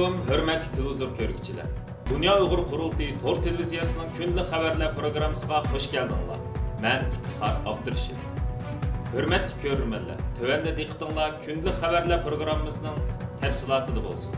Assalamualaikum, hörmətli televizor görgüçülər. Dünya Uyğur Qurultayı Tor televiziyasının günlük xəbərlər proqramısına xoş gəldinizlər. Mən İftixar Abdurrashid. Hörmətli görürmənlər, tövəndə diqqətinizlər günlük xəbərlər proqramımızın təfsilatıda bolsun.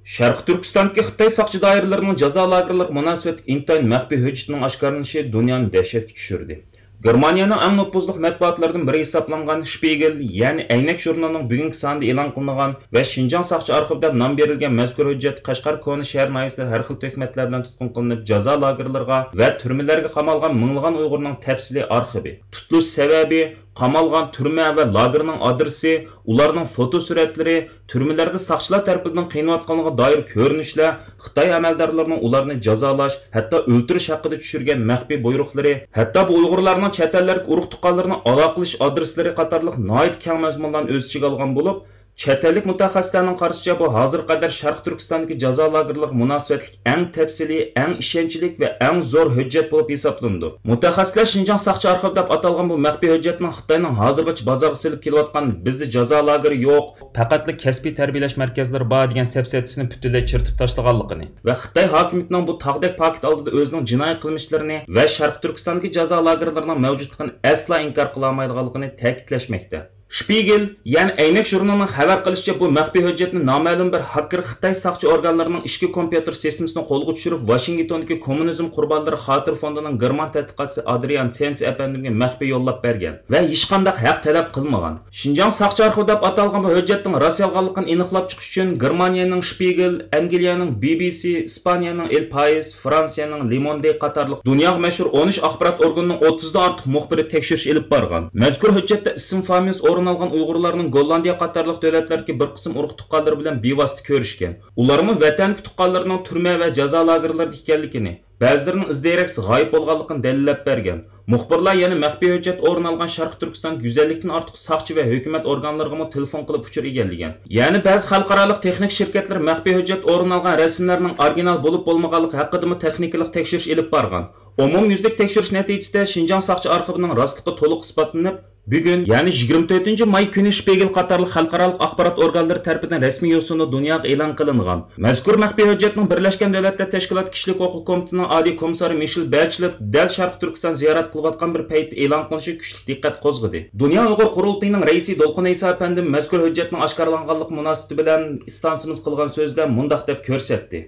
Şərq Türkistandakı Xitay saqçı dairələrinin cəza lagerləri münasibətli intayın məxfi hüccətinin aşkarlanışı dünyanı dəhşətə düşürdü. Germaniyanın ən nüfuzluq mətbuatlardan biri hesablanğan Spiegel, yəni Əynək jurnalının bugünkü sonida e'lon qilingan və Şinjan saqçı arxivi deb nom berilgan mazkur hujjat Qashqar Koni shahar noyasida har xil töhmatlar bilan tutqun qilinib, jazo lagerlariga va turmalarga qamalgan minglagan Uyg'urning tafsiliy arxivi, tutilish sababi, qamalgan turma va lagerning adresi, ularning foto suratlari, turmalarda saqchilar tarafidan qiynayotganligiga doir ko'rinishlar, Xitoy amaldorlarining ularni jazolash, hatto o'ltirish haqida tushirgan maxfiy buyruqlari, hatto bu Uyg'urlarning chet ellik urug' tuqqanlarini aloqalash adreslari qatorliq noyat keng mazmunlarni o'z ichiga olgan bo'lib, chet ellik mutaxassislarning qarashicha bu hozir qadar Sharq Turkistondagi jazo lagerlariga munosabatli eng tafsiliy, eng ishonchli va eng zo'r hujjat bo'lib hisoblandi. Mutaxassislar Şinjan saqchi arxivi deb atalgan bu maxfiy hujjatning Xitoyning hozirgacha bozorga silib kelayotgan bizda jazo lageri yo'q, faqatli kasbiy tarbiyalash markazlari bor degan sapsatisini butunlay chirtib tashlaganligini va Xitoy hokimiyatining bu taqdek paket oldida o'zining jinoiy qilmishlarini va Sharq Turkistondagi jazo lagerlarining mavjudligini asla inkor qila olmaydiganligini ta'kidlashmoqda. Spiegel, yani Əynək jurnalının xəbər qilishicha bu məxfiy hüccətni nama'lum bir hacker Xitoy saqchi organlarining ishki kompyuter sistemini qo'lga tushirib, Washingtondagi kommunizm qurbonlari xotir fondining German tadqiqotchisi Adrian Tenz apandimga maxfiy yo'llab bergan va hech qanday haq talab qilmagan. Şinjan saqchi arxivi deb atalgan bu hujjatning rostlanganligini aniqlab chiqish uchun Germaniyaning Spiegel, Angliyaning BBC, Ispaniyaning El País, Fransiyaning Le Monde qatorliq dunyoga mashhur 13 axborot organining 30 dan ortiq muxbiri tekshirish olib borgan. Mazkur hujjatda ism familiyasi o'rin olgan Uyg'urlarning Gollandiya qatorliq davlatlarga bir qism urug' tuqqanlari bilan bevosita ko'rishgan. Ularmi vatanga tuqqanlarining turma va jazo lagerlarida ekanligini, ba'zilarining izdayraks g'oyib bo'lganligini dalillab bergan. Muxbirlar yana maxfiy hujjat o'rin olgan Sharq Turkiston go'zallikdan ortiq saqchi va hukumat organlariga telefon qilib uchur eganligan. Ya'ni ba'zi xalqaro texnik shirkatlar maxfiy hujjat o'rin olgan rasmlarning original bo'lib bo'lmaganligi haqida texnikalik tekshirish olib borgan. Umumyuzlik tekshirish natijasida Şinjan saqchi arxivining rostligi to'liq isbotlanib, bugun, ya'ni 24 may kuni Spiegel qatorli xalqaro axborot organlari tomonidan rasmiy yo'sinda dunyoga e'lon qilingan. Mazkur maxfiy hujjatning Birlashgan Davlatlar Tashkiloti Kishilik huquq komitetining oliy komissari Michel Bachelet dal Sharq Turkiston ziyorat qilayotgan bir paytda e'lon qilinishi kuchli diqqat qo'zg'adi. Dunyo Uyg'ur Qurultayining raisi Dolqun Isa apandim mazkur hujjatning oshkorlanganligi munosabati bilan istansimiz qilgan so'zda mundaq deb ko'rsatdi.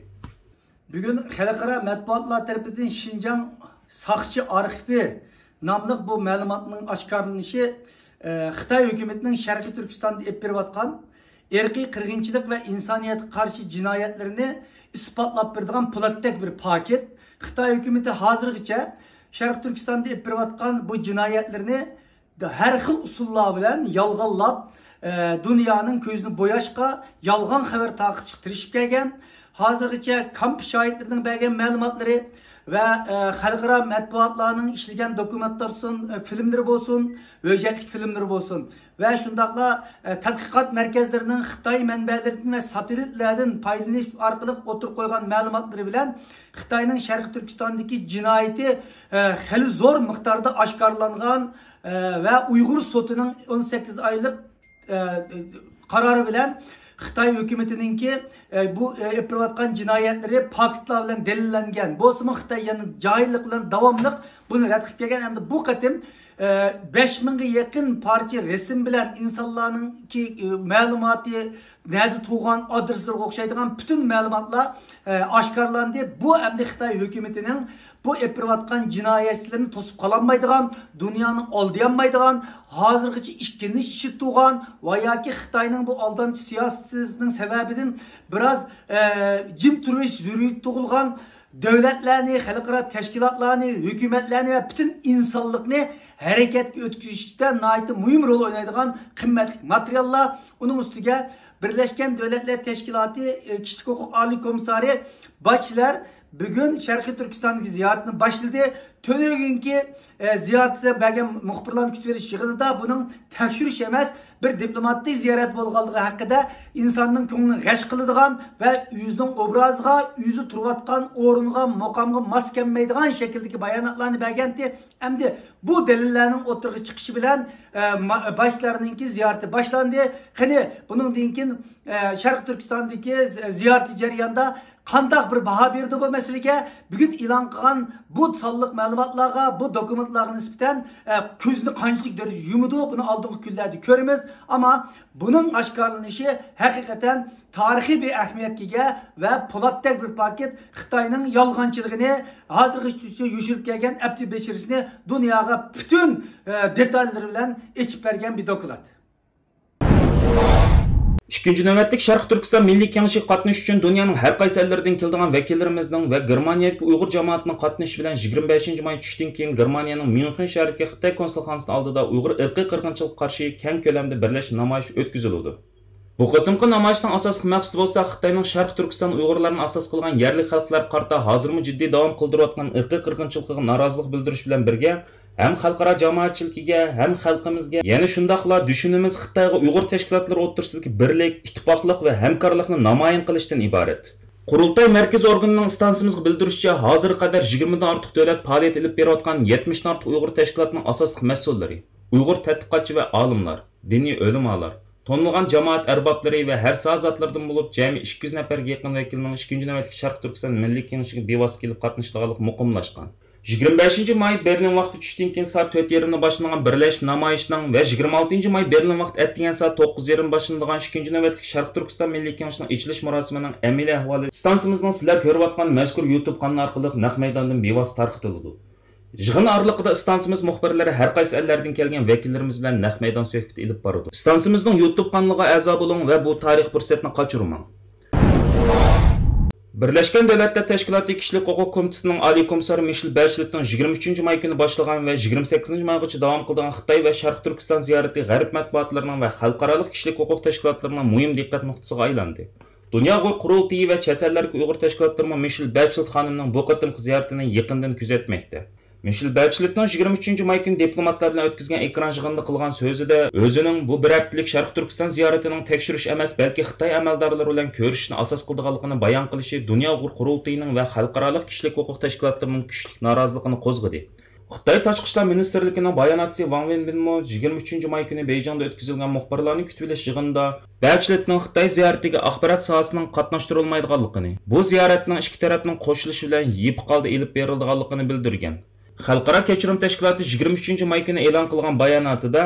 Bugun xalqaro matbuotlar tomonidan Şinjan saqchi arxivi namlı bu məlumatın aşkarlanışı Xitay hükümetinin Şərqi Türkistan'da yapıyatқан erki qırğınçılık ve insaniyet karşı cinayetlerini ispatlap birdiğen plattek bir paket. Xitay hükümeti hazırgıca Şərqi Türkistan'da yapıyatқан bu cinayetlerini her xil usullar bilen yalğanlap dünyanın közünü boyaşqa yalğan xəbər taqıtışıq tirişib gəlgən. Hazırgıca kamp şahitlerinin bergen məlumatları ve xalqaro matbuotlarning ishlagan dokumentlar olsun, filmler olsun, hujjatlik filmler olsun ve şundaqla tadqiqot merkezlerining Xitoy manbalaridan ve satelitlerden foydalanish orqali o'tirib qo'ygan ma'lumotlari bilan Xitoyning Sharq Turkistondagi jinoyati xeli zo'r miqdorda oshkorlangan ve Uyg'ur sotining 18 oylik qarori bilan Xitoy hükümetininki bu yapılatkan cinayetleri paketler bilen delillengen. Bu osman Xitoy yani cahillik bilen davamlık bunu rətkib gelgen. Hem de bu katim 5000'e yakın parça resim bilen insanların ki malumatı, nerede tuğan, adresleri okşaydıgan bütün malumatlar aşkarlandı. Bu hem de Xitoy hükümetinin bu yapılatkan cinayetçilerini tosup kalanmaydıgan, dünyanın aldayanmaydıgan, hazırgıcı işkeniş işi tuğan veya ki Xitoyning bu aldamcı siyasetinin sebebinin biraz cim turuş, zürriyet tuğulgan devletlerini, xalqaro teşkilatlarını, hükümetlerini ve bütün insanlıkını hareketke ötküzüşten naiti mühim rol oynaydıgan kıymetli materyallar. Onun üstüge Birleşken Devletler Teşkilatı Kişilik Hukuk Ali Komiseri Bachelet bugün Şərqi Türkistan'daki ziyaretini başladı Tönögünki ziyaretide belki muhbirlerin kütüveriş yığınında bunun tekşürüş emez bir diplomatik ziyaret bolğanlığı hakkında insanın ko'nglini g'ash qiladigan va yüzünün obraziga, yüzü turayotgan o'ringa, maqomga mos kelmaydigan shakldagi bayonotlarni berganti. Endi bu dalillarning o'tirg'i chiqishi bilan boshlarninki ziyarati boshlandi. Qani buningdan keyin Sharq Turkistondagi ziyarati jarayonida qandaq bir baho berdi bu masalaga? Bugun e'lon qilgan bu sonliq ma'lumotlarga, bu dokumentlarga nisbatan ko'zni qanchalik darajada yumidi, buni oldingi kunlarda ko'ramiz. Ama bunun oshkorlanishi haqiqatan tarixiy bir ahamiyatga ega va po'latdek bir paket Xitoyning yolg'onchiligini, hozirgacha yushirib kelgan abdi bechirisini dunyoga bütün detallari bilan ichib bergan bir dokument. İkinci növbetlik Şarkı Türkistan Milli Kengeşi qatnaş üçün dünyanın her qaysı ellerinden keldiğin vekillerimizden ve Germaniyadaki Uygur cemaatinin qatnaşı bilen 25 may tushdan keyin Germaniyanın München şəhərindəki Xitay konsulxanasının aldida Uygur irqiy qırğınçılıqqa qarşı keng ko'lamda birleşme namoyish o'tkazildi. Bu qatimqi namoyishning asosiy maqsadi bo'lsa Xitoyning Sharq Turkiston Uyg'urlarini asos qilgan yerli xalqlar qarta hozirmi jiddiy davom qildirayotgan irqiy qirg'inchilikqa norozilik bildirish bilan birga hem xalqaro jamoatchiligiga hem xalqimizga, yana shundaqla dushmanimiz Xitoyga Uyg'ur tashkilotlari o'rtasidagi birlik, ittifoqlik va hamkorlikni namoyon qilishdan iborat. Qurultay markaz organining stansiyamizga bildirishicha, hozir qadar 20 dan ortiq davlat faoliyat olib berayotgan 70 dan ortiq Uyg'ur tashkilotining asosiy mas'ullari, Uyg'ur tadqiqotchi va olimlar, diniy ulamolar, tonilgan jamoat arboblari va har soatlardan bo'lib jami 200 nafarga yaqin vakilning 2-nji navbatdagi Sharq Turkiston Milliy Kengashiga bevosita kelib qatnashganligi muqimlashgan. 25 may Berlin vaqti tushdan keyin soat 4:30 boshlangan birlashma namoyishning va 26 may Berlin vaqti atdigan soat 9:30 boshlangan 2-nji navbatdagi Sharq Turkiston Milliy Kengashining ochilish marosimining amaliy ahvoli stansiyamizning sizlar ko'rayotgan mazkur YouTube kanali orqali naq maydondan bevosita tarqatildi. Yig'in oraliqida stansiyamiz muxbirlari har qaysi ellardan kelgan vakillarimiz bilan naq maydon suhbati olib bordi. Stansiyamizning YouTube kanaliga a'zo bo'ling va bu tarix fursatini qochirmang. Birleşken Devletler Teşkilatı Kişilik Hukuk Komitesining Oliy komissari Michel Bachelet'ning 23 may kuni boshlagan va 28 maygacha davom qilgan Xitoy va Sharq Turkiston ziyorati g'arb matbuotlarining va xalqaro kishilik huquq tashkilotlarining muhim diqqat nuqtasiga aylandi. Dunyo qurultiyi va chet ellardagi Uyg'ur tashkilotlari Michel Bachelet xonimning bu qatimqi ziyoratini yaqindan kuzatmoqda. Michel Bachelet'ning 23 may kuni diplomatlar bilan o'tkazgan ekran yig'inida qilgan so'zida o'zining bu bir haftalik Sharq Turkiston ziyaratining tekshirish emas, balki Xitoy amaldorlari bilan ko'rishishni asos qilganligini bayon qilishi Dunyo qurultiyining va xalqaro kishilik huquq tashkilotlarining kuchli noroziligini qo'zg'adi. Xitoy Tashqi ishlar ministrligining bayonotchisi Wang Wenbinmo 23 may kuni Beyjingda o'tkazilgan muxbirlarning kutilish yig'inida Bachelet'ning Xitoy ziyoratiga axborot sohasining qatnashtirilmaydiganligini, bu ziyoratning ikki tarafning qo'shilishi bilan yip qoldi elib berilganligini bildirgan. Xalqaro kechirim tashkiloti 23 may kuni e'lon qilgan bayonotida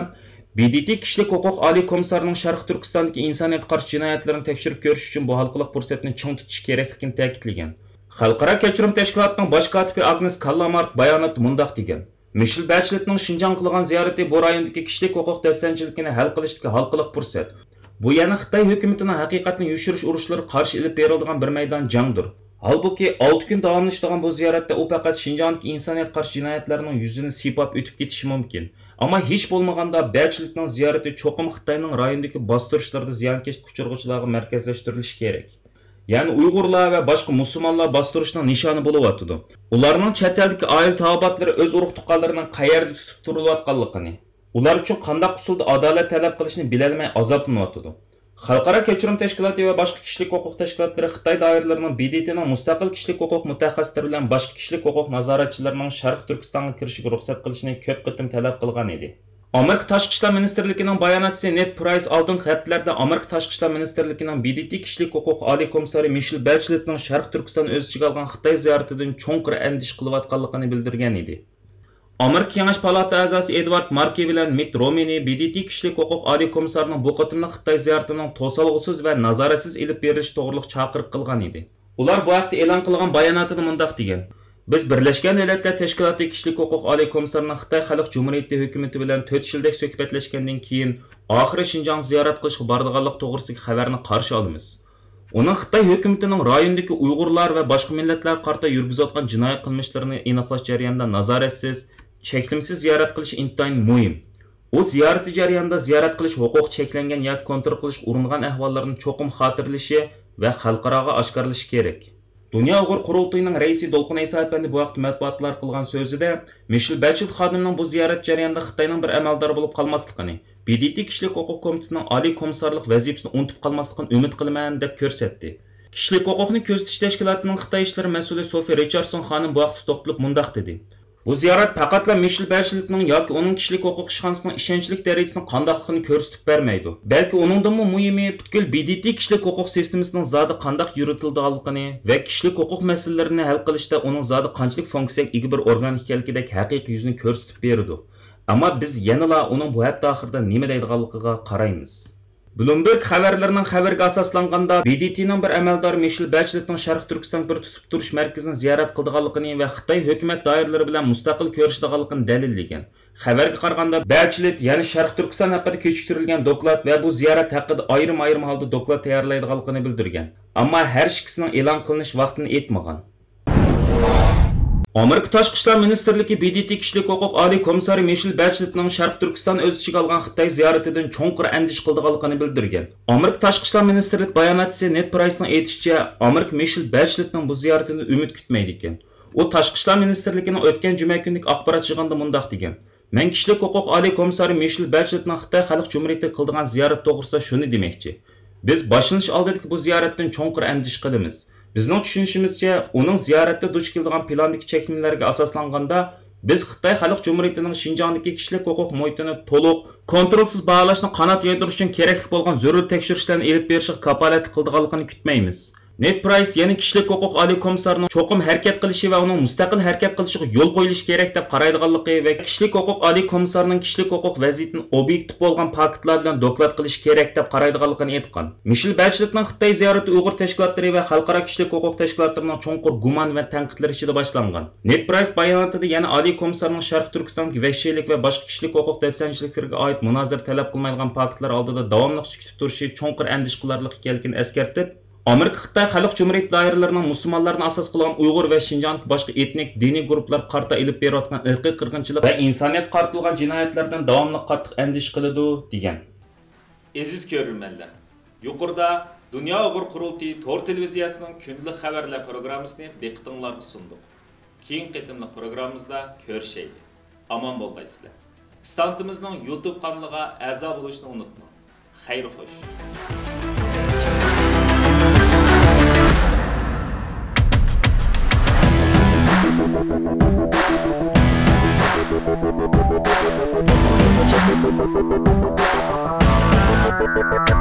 BDT kishilik huquq oliy komissarining Sharq Turkistondagi insoniyat qarshi jinoyatlarni tekshirib ko'rish uchun bu xalqaro fursatni ching tutish kerakligini ta'kidlagan. Xalqaro kechirim tashkilotining bosh kotibi Agnes Kallamart bayonotda mundaq degan: Michel Bachelet'ning Xinjiang qilgan ziyorati bu rayondagi kishilik huquq dafsanchiligini hal qilishdagi xalqaro fursat. Bu yana Xitoy hukumatining haqiqatni yushirish urushlari qarshi ilib berilgan bir maydon jangdir. Halbuki 6 kun davomlashadigan bu ziyoratda u faqat Xinjiangdagi insoniyat qarshi jinoyatlarining yuzini sipab o'tib ketishi mumkin. Ammo hech bo'lmaganda Bachelet'ning ziyorati cho'qim Xitoyning rayondagi bostirishlarda ziyonkashlik uchirg'uvchilarga markazlashtirilishi kerak. Ya'ni Uyg'urlar va boshqa musulmonlar bostirishning nishoni bo'layotdi. Ularning chet eldagi oila taobatlari o'z urug' tuqqanlarining qayerda tutib turilayotganligini, ular uchun qanday usulda adolat talab qilishni bilolmay azoblanyotdi. Xalqaro kechirim tashkiloti va boshqa kishilik huquq tashkilotlari Xitoy doiralarining BDTning mustaqil kishilik huquq mutaxassislari bilan boshqa kishilik huquq nazoratchilarining Sharq Turkistonga kirishiga ruxsat qilishni ko'p qatim talab qilgan edi. Amerika Tashqi ishlar ministrligining bayonotchisi Ned Price oldingi haftalarda Amerika Tashqi ishlar ministrligining BDT kishilik huquq oliy komissari Michel Bachelet'ning Sharq Turkiston o'z ichiga olgan Xitoy ziyoratidan cho'nqir andish qilayotganligini bildirgan edi. Amerika Kengash palata a'zosi Edward Markey bilan Mitt Romney BDT kishilik huquq oliy komissarining bu qatimli Xitoy ziyoratining to'solg'usiz va nazoratsiz ilib berilish to'g'riliq chaqiriq qilgan edi. Ular bu vaqtda e'lon qilgan bayonotida mundaq degan: Biz Birlashgan Davlatlar Tashkiloti kishilik huquq oliy komissarining Xitoy Xalq Jumhuriyati hukumati bilan 4 yildak suhbatlashgandan keyin oxiri Xinjiang ziyorat qilishga boradiganlik to'g'risidagi xabarni qarshi olamiz. Uning Xitoy hukumatining rayondagi Uyg'urlar va boshqa millatlar qarta yurgizayotgan jinoiy qilmishlarini aniqlash jarayonida nazoratsiz, cheklimsiz ziyorat qilish intayin muhim. U ziyorati jarayonida ziyorat qilish huquq cheklangan yoki kontrol qilish uringan ahvollarni cho'qim xotirlashi va xalqaroga oshkorlashi kerak. Dünya Uyghur Qurultayının reisi Dolqun Aysa Efendi bu vaqt matbuotlar qilgan so'zida Michelle Bachelet xonimning bu ziyorat jarayonida Xitoyning bir amaldori bo'lib qolmasligini, BDT kishilik huquq komitetining oliy komissarlik vazifasini unutib qolmasligini umid qilaman deb ko'rsatdi. Kishilik huquqni ko'zatish tashkilotining Xitoy ishlari mas'uli Sophie Richardson xonim bu vaqtda to'xtalib mundaq dedi. Bu ziyorat faqatla Michelle Bacheletning yoki uning kishilik huquq ishxonasining ishonchlik darajasini qandaqligini ko'rsatib bermaydi. Balki uningdanmi muhimi butkul BDT kishilik huquq sistemasining zodi qandaq yuritilganligini va kishilik huquq masalalarini hal qilishda uning zodi qanchalik funksiyaga ega bir organ ekanligidek haqiqiy yuzini ko'rsatib berdi. Ammo biz yanala uning bu hafta oxirida nima deydiganligiga qaraymiz. Bloomberg xabarlarining xabarga asoslanganda BDTning bir amaldori Michelle Bacheletning Sharq Turkiston bir tutib turish markazini ziyorat qilganligini va Xitoy hukumat doiralari bilan mustaqil ko'rishdiganligini dalillagan. Xabarga qaraganda Bachelet yana Sharq Turkiston haqida kechiktirilgan doklad va bu ziyorat haqida ayrim-ayrim holda doklad tayyorlaydiganligini bildirgan. Ammo har ikkisining e'lon qilinish vaqtini aytmagan. Amerika Tashqi ishlar ministrligi BDT kishilik huquq oliy komissari Michelle Bacheletning Sharq Turkiston o'z ichiga olgan Xitoy ziyaratidan cho'nqur andish qildiganligini bildirgan. Amerika Tashqi ishlar ministrligi bayonotchisi Ned Price'ning aytishicha, Amerika Michelle Bacheletning bu ziyaratidan umid kutmaydi ekan. U Tashqi ishlar ministrligining o'tgan juma kunlik axborot yig'inida mundaq degan: "Men kishilik huquq oliy komissari Michelle Bacheletning Xitoy Xalq Jumhuriyati qildigan ziyorat to'g'risida shuni demoqchi. Biz boshlanish oldidagi bu ziyoratdan cho'nqur andish qilamiz. Bizning tushunishimizcha, uning ziyoratda duch keladigan plandagi cheklamalarga asoslanganda, biz Xitoy Xalq Jumhuriyatining Xinjiangdagi kishilik huquq muhitini to'liq, kontrolsiz baholashni qanot yaytirish uchun kerakli bo'lgan zarur tekshirishlarni elib berishga kapolat qildiganligini kutmaymiz." Ned Price yana kishilik huquq oliy komissarining cho'qim harakat qilishi va uning mustaqil harakat qilishiga yo'l qo'yilishi kerak deb qaraydiganligi va kishilik huquq oliy komissarining kishilik huquq vaziyatini obyektiv bo'lgan faktlar bilan doklad qilish kerak deb qaraydiganligini aytgan. Michelle Bacheletning Xitoy ziyorati Uyg'ur tashkilotlari va xalqaro kishilik huquq tashkilotlarining cho'nqur gumon va tanqidlar ichida boshlangan. Ned Price bayonotida yana oliy komissarning Sharq Turkistondagi vahshiylik va boshqa kishilik huquq dafsanchiliklariga oid munozara talab qilmaydigan faktlar oldida davomli sukut turishi cho'nqur andish qilarlik ekanligini eskartib, Amerika Xitoy Xalq Jumhuriyati doiralarining musulmonlarni asos qilgan Uyg'ur va Xinjiangdagi boshqa etnik diniy guruhlar qarta ilib berayotgan irqiy qirg'inchilik va insoniyat qartilgan jinoyatlardan davomli qattiq andish qiladi degan. Aziz ko'rurmanlar, yuqorida Dünya Uyghur Qurultayı Tor televiziyasining kundalik xabarlar programmasini diqqatingizga sundik. Keyingi qitimli programmamizda ko'rishaylik. Omon bo'lgaysizlar. Stansiyamizning YouTube kanaliga a'zo bo'lishni unutmang. Xayr xo'sh. Thank you.